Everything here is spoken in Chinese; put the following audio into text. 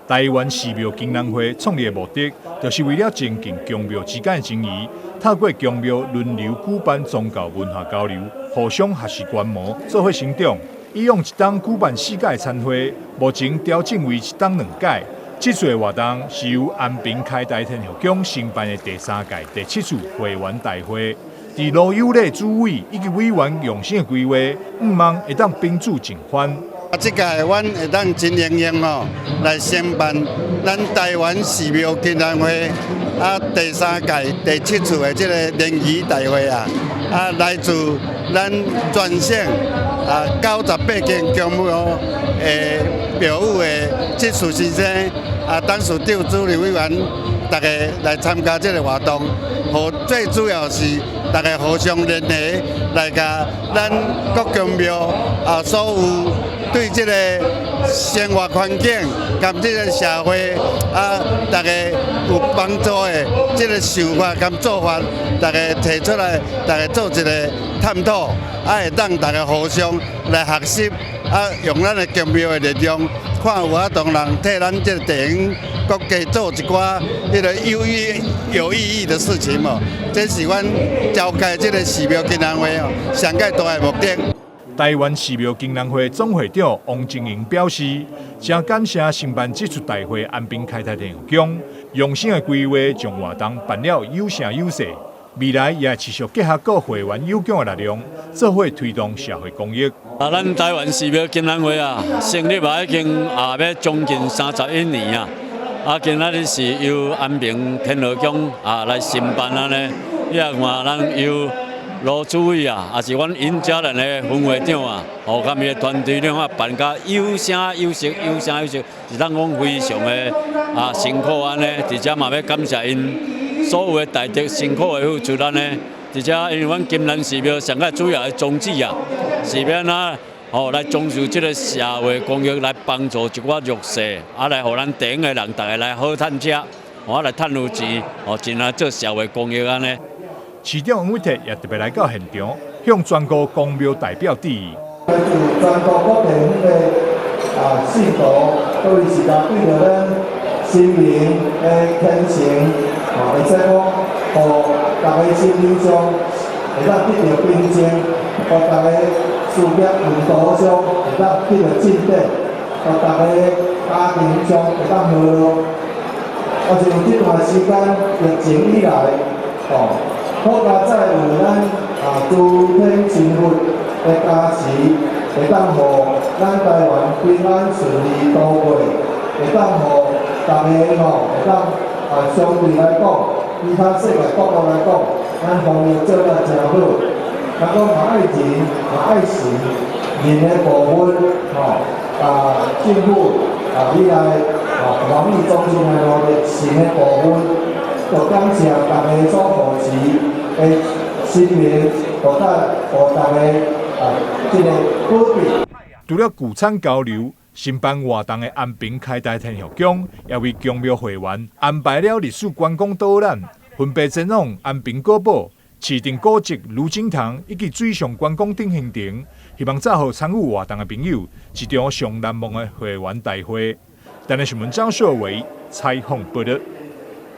台湾寺庙经营会创立的目的，就是为了增进宫庙之间的情谊，透过宫庙轮流举办宗教文化交流，互相学习观摩，做伙成长。以往一档举办4届参会，目前调整为1档2届。这次的活动是由安平开大天后宫承办的第3届第7次会员大会。在罗友礼主委以及委员用心的规划，望会当宾主尽欢。这届阮会当真荣幸来承办咱台湾寺庙经营会第3届第7次的这个联谊大会来自咱全省98间宫庙的庙宇的技术先生董事长、主理委员，大家来参加这个活动，最主要是大家互相联系，来甲咱各宫庙所有对这个生活环境、甲这个社会大家有帮助的这个想法、甲做法，大家提出来，大家做一个探讨，会当大家互相来学习，用咱的宫庙的力量，看有同人替咱这个地方国家做一寡迄个有意义的事情这是阮召开这个寺庙经营会上界大的目的。台湾寺庙经营会总会长王金英表示，真感谢承办这次大会安平开泰天后宫，用心的规划，将活动办了有声有色。未来也持续结合各会员有功的力量，做伙推动社会公益。咱台湾寺庙经营会成立已经要将近31年今仔日是由安平天后宫来承办呢。你看咱由罗主委也是阮尹家人的分会长和他们的团队办甲有声有色，是咱讲非常的辛苦安尼，而且嘛要感谢因所有的大德辛苦的付出咱呢，而且因为阮金兰寺庙上个主要的宗旨是要来从事这个社会公益，来帮助一寡弱势，来互咱地方的人大家来好趁吃，来趁有钱，尽来做社会公益安尼。市长王伟哲也特别来到现场，向全国公庙代表致意。来自全国各地方的信徒，都是时常对着咱心灵的虔诚，会使讲，互大家心灵上会当得到平静，互大家事业运途上会当得到进展，互大家家庭上会当和乐。像这段时间疫情以来，好加再有咱诸天神佛的加持，会当互咱台湾平安顺利度过，会当互大家会当相对来讲，其他世界各国来讲，咱防疫做得真好。咱讲爱人爱神，人的部分政府你来防疫中心的努力，神的部分。就感谢大家所扶持的心灵，互大家这个鼓励。除了聚餐交流，承办活动的安平开大天后宫也为宫庙会员安排了历史观光导览，分别前往安平古堡、市定古迹卢景堂以及水上观光等行程，希望造好参与活动的朋友一场上难忘的会员大会。台南新闻张硕伟采访报道。